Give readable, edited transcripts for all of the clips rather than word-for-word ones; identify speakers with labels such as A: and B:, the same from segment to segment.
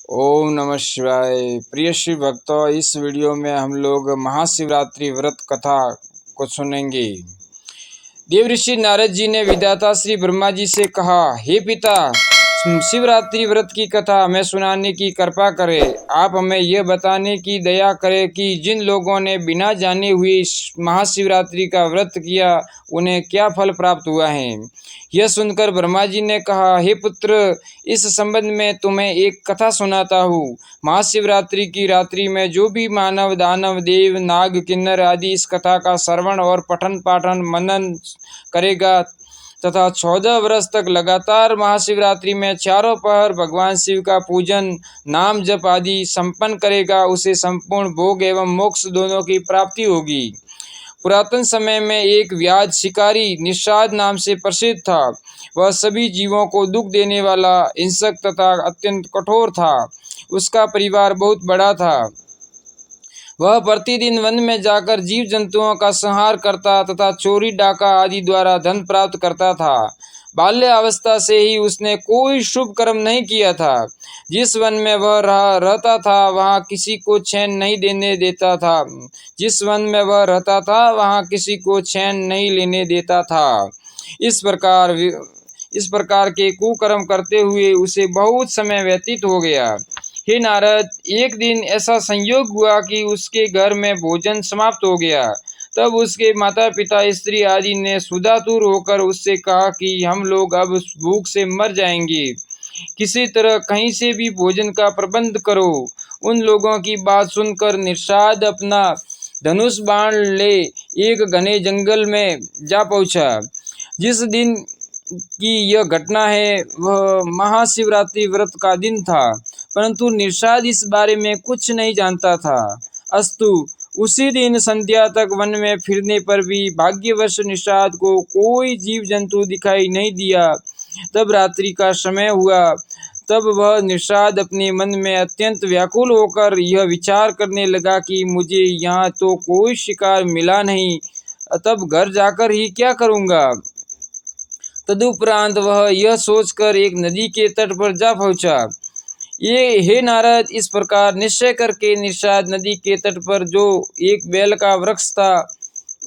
A: ओम नमः शिवाय। प्रिय शिव भक्तों, इस वीडियो में हम लोग महाशिवरात्रि व्रत कथा को सुनेंगे। देव ऋषि नारद जी ने विधाता श्री ब्रह्मा जी से कहा, हे पिता, शिवरात्रि व्रत की कथा हमें सुनाने की कृपा करें। आप हमें यह बताने की दया करें कि जिन लोगों ने बिना जाने हुए इस महाशिवरात्रि का व्रत किया उन्हें क्या फल प्राप्त हुआ है। यह सुनकर ब्रह्मा जी ने कहा, हे पुत्र, इस संबंध में तुम्हें एक कथा सुनाता हूँ। महाशिवरात्रि की रात्रि में जो भी मानव, दानव, देव, नाग, किन्नर आदि इस कथा का श्रवण और पठन पाठन मनन करेगा तथा 14 वर्ष तक लगातार महाशिवरात्रि में चारों पहर भगवान शिव का पूजन, नाम जप आदि संपन्न करेगा, उसे संपूर्ण भोग एवं मोक्ष दोनों की प्राप्ति होगी। पुरातन समय में एक व्याध शिकारी निषाद नाम से प्रसिद्ध था। वह सभी जीवों को दुख देने वाला, हिंसक तथा अत्यंत कठोर था। उसका परिवार बहुत बड़ा था। वह प्रतिदिन वन में जाकर जीव जंतुओं का संहार करता तथा चोरी डाका आदि द्वारा धन प्राप्त करता था। बाल्य अवस्था से ही उसने कोई शुभ कर्म नहीं किया था। जिस वन में वह रहता था वहाँ किसी को चैन नहीं देने देता था। जिस वन में वह रहता था वहाँ किसी को चैन नहीं लेने देता था। इस प्रकार के कुकर्म करते हुए उसे बहुत समय व्यतीत हो गया। हे नारद, एक दिन ऐसा संयोग हुआ कि उसके घर में भोजन समाप्त हो गया। तब उसके माता पिता, स्त्री आदि ने सुधातुर होकर उससे कहा कि हम लोग अब भूख से मर जाएंगे, किसी तरह कहीं से भी भोजन का प्रबंध करो। उन लोगों की बात सुनकर निषाद अपना धनुष बाण ले एक घने जंगल में जा पहुंचा। जिस दिन की यह घटना है वह महाशिवरात्रि व्रत का दिन था, परंतु निषाद इस बारे में कुछ नहीं जानता था। अस्तु, उसी दिन संध्या तक वन में फिरने पर भी भाग्यवश निषाद को कोई जीव जंतु दिखाई नहीं दिया। तब रात्रि का समय हुआ। तब वह निषाद अपने मन में अत्यंत व्याकुल होकर यह विचार करने लगा कि मुझे यहाँ तो कोई शिकार मिला नहीं, तब घर जाकर ही क्या करूँगा। तदुपरांत वह यह सोचकर एक नदी के तट पर जा पहुंचा। हे नारद, इस प्रकार निश्चय करके निषाद नदी के तट पर जो एक बेल का वृक्ष था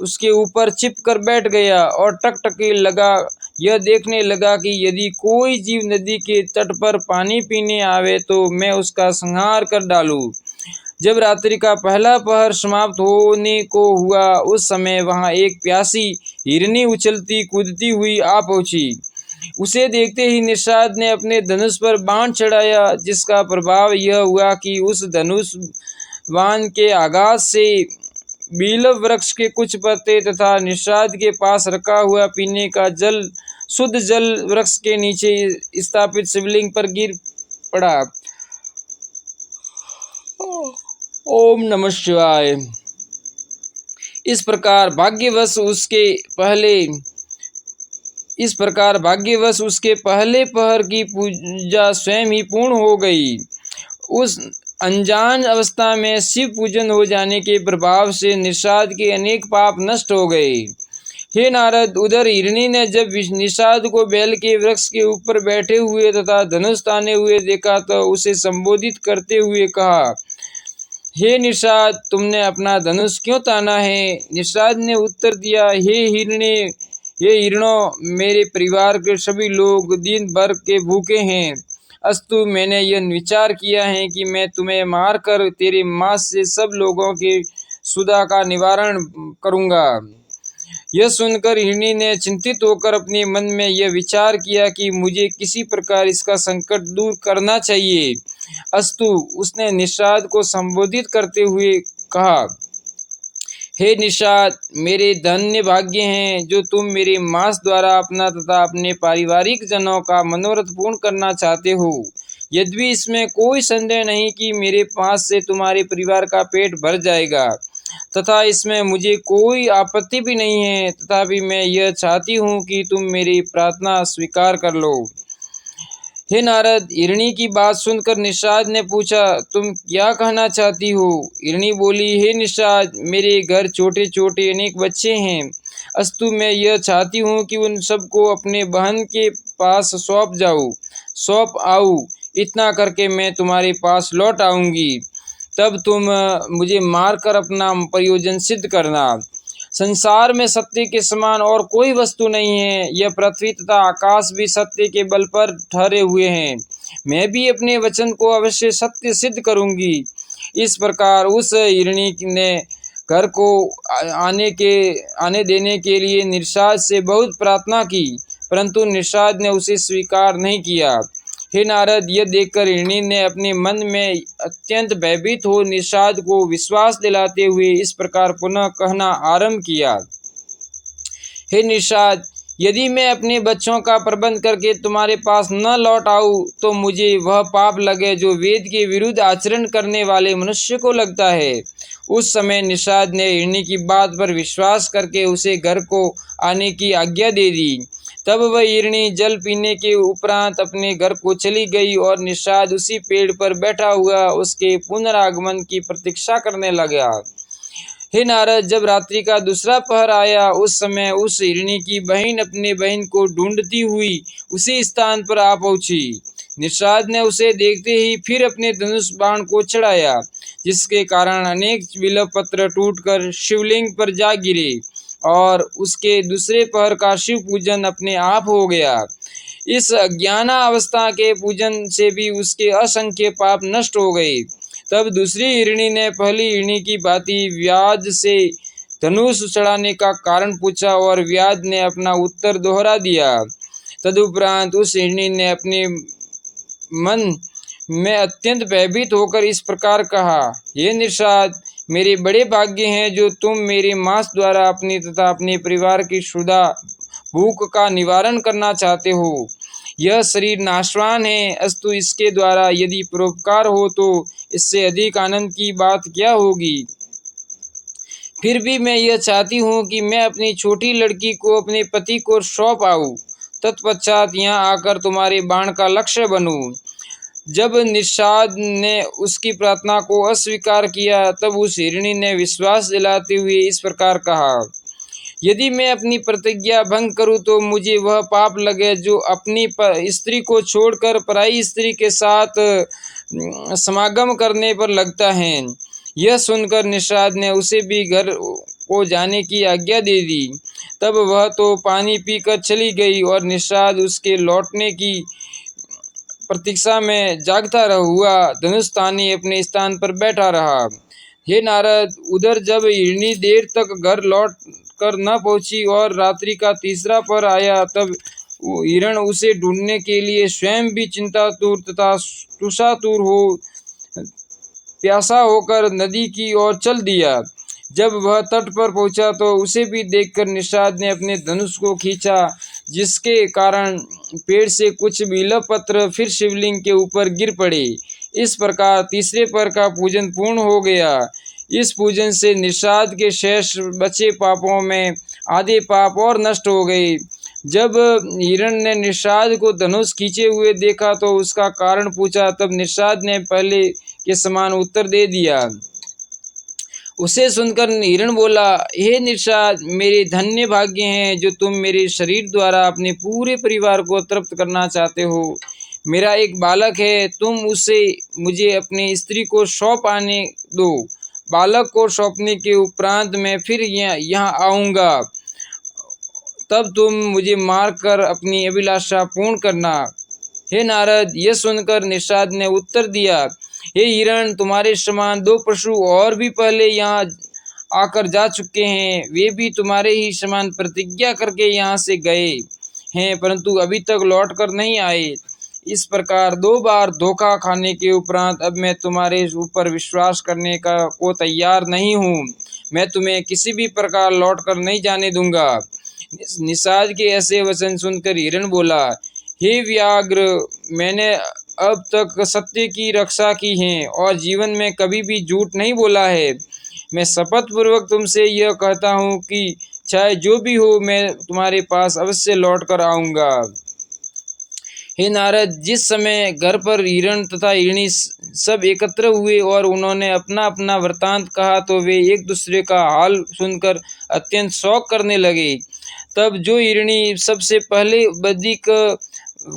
A: उसके ऊपर छिप कर बैठ गया और टकटकी लगा यह देखने लगा कि यदि कोई जीव नदी के तट पर पानी पीने आवे तो मैं उसका संहार कर डालूं। जब रात्रि का पहला पहर समाप्त होने को हुआ उस समय वहां एक प्यासी हिरनी उछलती कूदती हुई आ पहुंची। उसे देखते ही निषाद ने अपने धनुष पर बाण चढ़ाया, जिसका प्रभाव यह हुआ कि उस धनुष बाण के आघात से बीलव वृक्ष के कुछ पत्ते तथा निषाद के पास रखा हुआ पीने का जल, शुद्ध जल, वृक्ष के नीचे स्थापित शिवलिंग पर गिर पड़ा। ओम नमः शिवाय। इस प्रकार भाग्यवश उसके पहले पहर की पूजा स्वयं ही पूर्ण हो गई। उस अनजान अवस्था में शिव पूजन हो जाने के प्रभाव से निषाद के अनेक पाप नष्ट हो गए। हे नारद, उधर हिरणी ने जब निषाद को बेल के वृक्ष के ऊपर बैठे हुए तथा धनुष ताने हुए देखा तो उसे संबोधित करते हुए कहा, हे निषाद, तुमने अपना धनुष क्यों ताना है। निषाद ने उत्तर दिया, हे हिरणों, मेरे परिवार के सभी लोग दिन भर के भूखे हैं। अस्तु, मैंने यह विचार किया है कि मैं तुम्हें मारकर तेरे मांस से सब लोगों के क्षुधा का निवारण करूंगा। यह सुनकर हिरणी ने चिंतित होकर अपने मन में यह विचार किया कि मुझे किसी प्रकार इसका संकट दूर करना चाहिए। अस्तु, उसने निषाद को संबोधित करते हुए कहा, हे निषाद, मेरे धन्य भाग्य हैं जो तुम मेरे मांस द्वारा अपना तथा अपने पारिवारिक जनों का मनोरथ पूर्ण करना चाहते हो। यद्यपि इसमें कोई संदेह नहीं कि मेरे मांस से तुम्हारे परिवार का पेट भर जाएगा तथा इसमें मुझे कोई आपत्ति भी नहीं है, तथापि मैं यह चाहती हूँ कि तुम मेरी प्रार्थना स्वीकार कर लो। हे नारद, हिरणी की बात सुनकर निषाद ने पूछा, तुम क्या कहना चाहती हो। हिरणी बोली, हे निषाद, मेरे घर छोटे छोटे अनेक बच्चे हैं। अस्तु, मैं यह चाहती हूँ कि उन सबको अपने बहन के पास सौंप आऊँ। इतना करके मैं तुम्हारे पास लौट आऊँगी, तब तुम मुझे मारकर अपना प्रयोजन सिद्ध करना। संसार में सत्य के समान और कोई वस्तु नहीं है। यह पृथ्वी तथा आकाश भी सत्य के बल पर ठहरे हुए हैं। मैं भी अपने वचन को अवश्य सत्य सिद्ध करूँगी। इस प्रकार उस हिरणी ने घर को आने देने के लिए निषाद से बहुत प्रार्थना की, परंतु निषाद ने उसे स्वीकार नहीं किया। हे नारद, यह देखकर हिरणी ने अपने मन में अत्यंत भयभीत हो निषाद को विश्वास दिलाते हुए इस प्रकार पुनः कहना आरंभ किया। हे निषाद, यदि मैं अपने बच्चों का प्रबंध करके तुम्हारे पास न लौट आऊं तो मुझे वह पाप लगे जो वेद के विरुद्ध आचरण करने वाले मनुष्य को लगता है। उस समय निषाद ने हिरणी की बात पर विश्वास करके उसे घर को आने की आज्ञा दे दी। तब वह हिरणी जल पीने के उपरांत अपने घर को चली गई और निषाद उसी पेड़ पर बैठा हुआ उसके पुनरागमन की प्रतीक्षा करने लगा। हे नारद, जब रात्रि का दूसरा पहर आया उस समय उस हिरणी की बहन अपने बहन को ढूंढती हुई उसी स्थान पर आ पहुंची। निषाद ने उसे देखते ही फिर अपने धनुष बाण को चढ़ाया, जिसके कारण अनेक बिल्व पत्र टूटकर शिवलिंग पर जा गिरे और उसके दूसरे पहर का शिव पूजन अपने आप हो गया। इस अज्ञानावस्था के पूजन से भी उसके असंख्य पाप नष्ट हो गए। तब दूसरी हिरणी ने पहली हिरणी की भांति व्याध से धनुष चढ़ाने का कारण पूछा और व्याध ने अपना उत्तर दोहरा दिया। तदुपरांत उस हिरणी ने अपने मन में अत्यंत भयभीत होकर इस प्रकार कहा, हे निषाद, मेरे बड़े भाग्य हैं जो तुम मेरे मांस द्वारा अपनी तथा अपने परिवार की क्षुधा भूख का निवारण करना चाहते हो। यह शरीर नाशवान है, अस्तु इसके द्वारा यदि परोपकार हो तो इससे अधिक आनंद की बात क्या होगी। फिर भी मैं यह चाहती हूँ कि मैं अपनी छोटी लड़की को अपने पति को सौंप आऊँ, तत्पश्चात यहाँ आकर तुम्हारे बाण का लक्ष्य बनूँ। जब निषाद ने उसकी प्रार्थना को अस्वीकार किया तब उस हिरणी ने विश्वास दिलाते हुए इस प्रकार कहा, यदि मैं अपनी प्रतिज्ञा भंग करूं तो मुझे वह पाप लगे जो अपनी स्त्री को छोड़कर पराई स्त्री के साथ समागम करने पर लगता है। यह सुनकर निषाद ने उसे भी घर को जाने की आज्ञा दे दी। तब वह तो पानी पीकर चली गई और निषाद उसके लौटने की प्रतीक्षा में जागता हुआ धनुषतानी अपने स्थान पर बैठा रहा। हे नारद, उधर जब हिरणी देर तक घर लौट कर न पहुंची और रात्रि का तीसरा पहर आया तब हिरण उसे ढूंढने के लिए स्वयं भी चिंतातुर तथा तुषातुर हो प्यासा होकर नदी की ओर चल दिया। जब वह तट पर पहुंचा तो उसे भी देखकर निषाद ने अपने धनुष को खींचा, जिसके कारण पेड़ से कुछ बिल्व पत्र फिर शिवलिंग के ऊपर गिर पड़े। इस प्रकार तीसरे पहर का पूजन पूर्ण हो गया। इस पूजन से निषाद के शेष बचे पापों में आधे पाप और नष्ट हो गए। जब हिरण ने निषाद को धनुष खींचे हुए देखा तो उसका कारण पूछा, तब निषाद ने पहले के समान उत्तर दे दिया। उसे सुनकर हिरण बोला, हे निषाद, मेरे धन्य भाग्य हैं जो तुम मेरे शरीर द्वारा अपने पूरे परिवार को तृप्त करना चाहते हो। मेरा एक बालक है, तुम उसे मुझे अपनी स्त्री को सौंप आने दो। बालक को सौंपने के उपरांत मैं फिर यहाँ आऊँगा, तब तुम मुझे मारकर अपनी अभिलाषा पूर्ण करना। हे नारद, यह सुनकर निषाद ने उत्तर दिया, हे हिरण, तुम्हारे समान दो पशु और भी पहले यहाँ आकर जा चुके हैं। वे भी तुम्हारे ही समान प्रतिज्ञा करके यहाँ से गए हैं, परंतु अभी तक लौट कर नहीं आए। इस प्रकार 2 बार धोखा खाने के उपरांत अब मैं तुम्हारे ऊपर विश्वास करने को तैयार नहीं हूँ। मैं तुम्हें किसी भी प्रकार लौट कर नहीं जाने दूंगा। निषाद के ऐसे वचन सुनकर हिरण बोला, हे व्याघ्र, मैंने अब तक सत्य की रक्षा की है और जीवन में कभी भी झूठ नहीं बोला है। मैं शपथ पूर्वक तुमसे यह कहता हूँ कि चाहे जो भी हो मैं तुम्हारे पास अवश्य लौट कर आऊँगा। हे नारद, जिस समय घर पर हिरण तथा हिरणी सब एकत्र हुए और उन्होंने अपना अपना वृतांत कहा तो वे एक दूसरे का हाल सुनकर अत्यंत शोक करने लगे। तब जो हिरणी सबसे पहले बदिक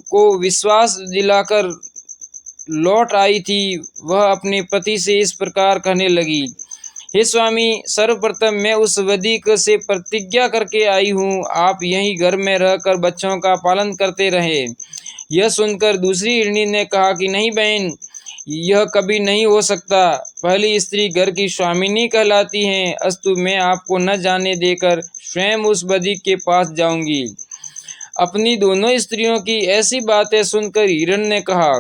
A: को विश्वास दिलाकर लौट आई थी वह अपने पति से इस प्रकार कहने लगी, हे स्वामी, सर्वप्रथम मैं उस वधिक से प्रतिज्ञा करके आई हूँ, आप यहीं घर में रहकर बच्चों का पालन करते रहे। यह सुनकर दूसरी हिरणी ने कहा कि नहीं बहन, यह कभी नहीं हो सकता। पहली स्त्री घर की स्वामिनी कहलाती है। अस्तु, मैं आपको न जाने देकर स्वयं उस वधिक के पास जाऊंगी। अपनी दोनों स्त्रियों की ऐसी बातें सुनकर हिरण ने कहा,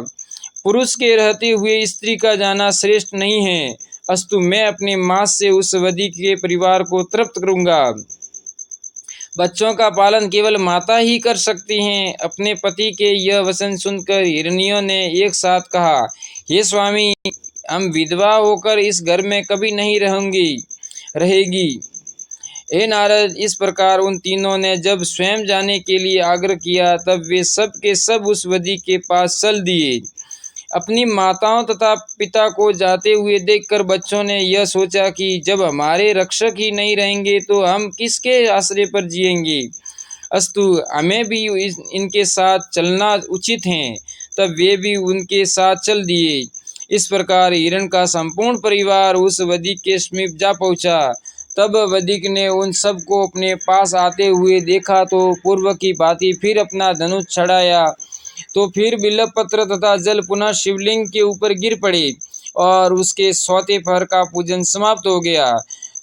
A: पुरुष के रहते हुए स्त्री का जाना श्रेष्ठ नहीं है। अस्तु, मैं अपने मांस से उस वधिक के परिवार को तृप्त करूंगा। बच्चों का पालन केवल माता ही कर सकती हैं। अपने पति के यह वचन सुनकर हिरनियों ने एक साथ कहा, हे स्वामी, हम विधवा होकर इस घर में कभी नहीं रहेगी। हे नारद, इस प्रकार उन तीनों ने जब स्वयं जाने के लिए आग्रह किया तब वे सब के सब उस वधिक के पास चल दिए। अपनी माताओं तथा पिता को जाते हुए देखकर बच्चों ने यह सोचा कि जब हमारे रक्षक ही नहीं रहेंगे तो हम किसके आश्रय पर जिएंगे। अस्तु, हमें भी इनके साथ चलना उचित है। तब वे भी उनके साथ चल दिए। इस प्रकार हिरण का संपूर्ण परिवार उस वधिक के समीप जा पहुंचा। तब वधिक ने उन सब को अपने पास आते हुए देखा तो पूर्व की भांति फिर अपना धनुष चढ़ाया। तो फिर बिल्व पत्र तथा जल पुनः शिवलिंग के ऊपर गिर पड़े और उसके सौते पहर का पूजन समाप्त हो गया।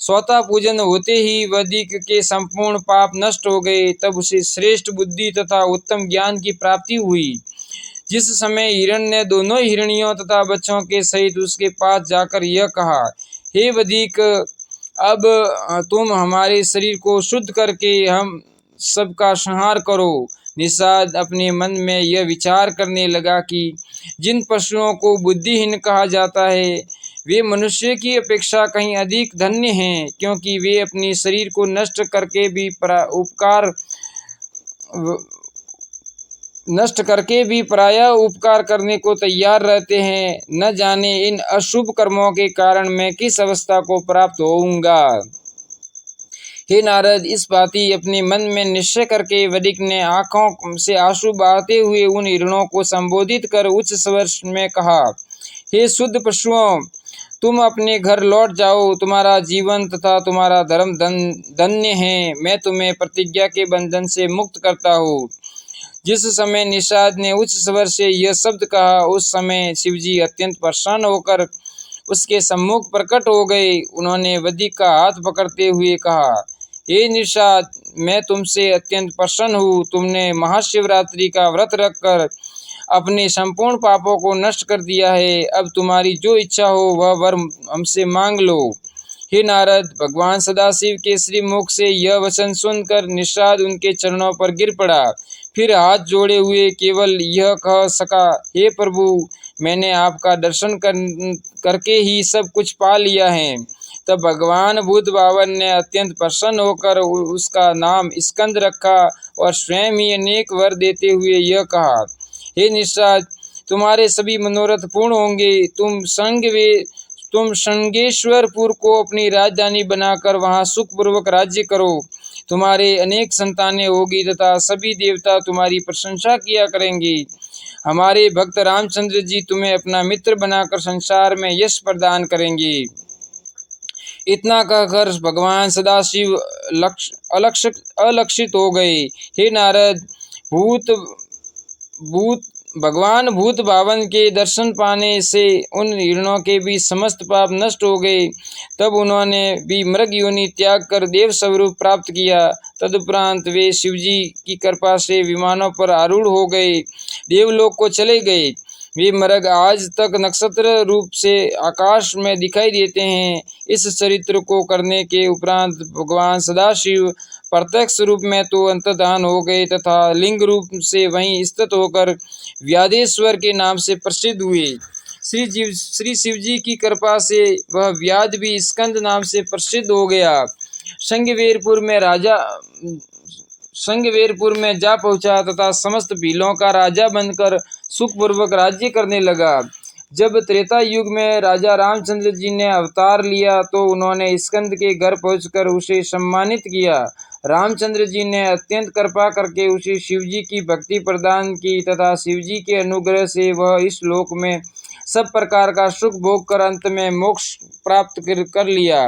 A: सौता पूजन होते ही वधिक के संपूर्ण पाप नष्ट हो गए। तब उसे श्रेष्ठ बुद्धि तथा उत्तम ज्ञान की प्राप्ति हुई। जिस समय हिरण ने दोनों हिरणियों तथा बच्चों के सहित उसके पास जाकर यह कहा, हे वधिक, अब तुम हमारे शरीर को शुद्ध करके हम सबका संहार करो। निषाद अपने मन में यह विचार करने लगा कि जिन पशुओं को बुद्धिहीन कहा जाता है वे मनुष्य की अपेक्षा कहीं अधिक धन्य हैं, क्योंकि वे अपने शरीर को नष्ट करके भी पराया उपकार करने को तैयार रहते हैं। न जाने इन अशुभ कर्मों के कारण मैं किस अवस्था को प्राप्त होऊंगा। हे नारद, इस भांति अपने मन में निश्चय करके वधिक ने आंखों से आंसू बहाते हुए उन हिरणों को संबोधित कर उच्च स्वर में कहा, हे शुद्ध पशुओं, तुम अपने घर लौट जाओ। तुम्हारा जीवन तथा तुम्हारा धर्म धन्य है। मैं तुम्हें प्रतिज्ञा के बंधन से मुक्त करता हूँ। जिस समय निषाद ने उच्च स्वर से यह शब्द कहा उस समय शिवजी अत्यंत प्रसन्न होकर उसके सम्मुख प्रकट हो गए। उन्होंने वधिक का हाथ पकड़ते हुए कहा, हे निषाद, मैं तुमसे अत्यंत प्रसन्न हूँ। तुमने महाशिवरात्रि का व्रत रखकर अपने संपूर्ण पापों को नष्ट कर दिया है। अब तुम्हारी जो इच्छा हो वह वर हमसे मांग लो। हे नारद, भगवान सदाशिव के श्रीमुख से यह वचन सुनकर निषाद उनके चरणों पर गिर पड़ा। फिर हाथ जोड़े हुए केवल यह कह सका, हे प्रभु, मैंने आपका दर्शन करके ही सब कुछ पा लिया है। तब भगवान भूत बावन ने अत्यंत प्रसन्न होकर उसका नाम स्कंद रखा और स्वयं ही अनेक वर देते हुए यह कहा, हे निषाद, तुम्हारे सभी मनोरथ पूर्ण होंगे। तुम संगेश्वरपुर को अपनी राजधानी बनाकर वहां सुखपूर्वक राज्य करो। तुम्हारे अनेक संतानें होगी तथा सभी देवता तुम्हारी प्रशंसा किया करेंगे। हमारे भक्त रामचंद्र जी तुम्हें अपना मित्र बनाकर संसार में यश प्रदान करेंगे। इतना कहकर भगवान सदाशिव अलक्षित हो गए। हे नारद, भगवान भूत बावन के दर्शन पाने से उन हिरणों के भी समस्त पाप नष्ट हो गए। तब उन्होंने भी मृग योनि त्याग कर देव स्वरूप प्राप्त किया। तदुपरांत वे शिवजी की कृपा से विमानों पर आरूढ़ हो गए, देवलोक को चले गए। वे मृग आज तक नक्षत्र रूप से आकाश में दिखाई देते हैं। इस चरित्र को करने के उपरांत भगवान सदाशिव प्रत्यक्ष रूप में तो अंतर्धान हो गए तथा लिंग रूप से वहीं स्थित होकर व्याधेश्वर के नाम से प्रसिद्ध हुए। श्री शिवजी की कृपा से वह व्याध भी स्कंद नाम से प्रसिद्ध हो गया। संगवेरपुर में जा पहुंचा तथा समस्त भीलों का राजा बनकर सुखपूर्वक राज्य करने लगा। जब त्रेता युग में राजा रामचंद्र जी ने अवतार लिया तो उन्होंने स्कंद के घर पहुंचकर उसे सम्मानित किया। रामचंद्र जी ने अत्यंत कृपा करके उसे शिव जी की भक्ति प्रदान की तथा शिव जी के अनुग्रह से वह इस लोक में सब प्रकार का सुख भोग कर अंत में मोक्ष प्राप्त कर लिया।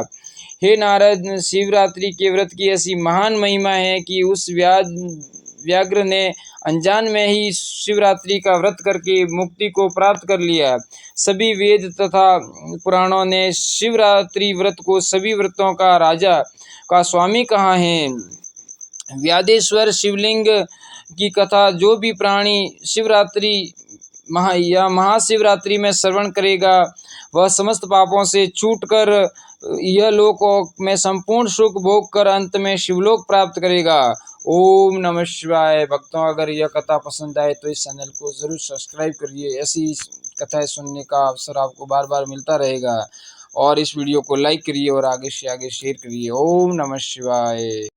A: हे नारद, शिवरात्रि के व्रत की ऐसी महान महिमा है कि उस व्याघ्र ने अनजान में ही शिवरात्रि का व्रत करके मुक्ति को प्राप्त कर लिया। सभी वेद तथा पुराणों ने शिवरात्रि व्रत को सभी व्रतों का राजा का स्वामी कहा है। व्यादेश्वर शिवलिंग की कथा जो भी प्राणी शिवरात्रि महाशिवरात्रि में श्रवण करेगा वह समस्त पापों से छूटकर यह लोक में संपूर्ण सुख भोग कर अंत में शिवलोक प्राप्त करेगा। ओम नमः शिवाय। भक्तों, अगर यह कथा पसंद आए तो इस चैनल को जरूर सब्सक्राइब करिए। ऐसी कथाएं सुनने का अवसर आपको बार बार मिलता रहेगा। और इस वीडियो को लाइक करिए और आगे से आगे शेयर करिए। ओम नमः शिवाय।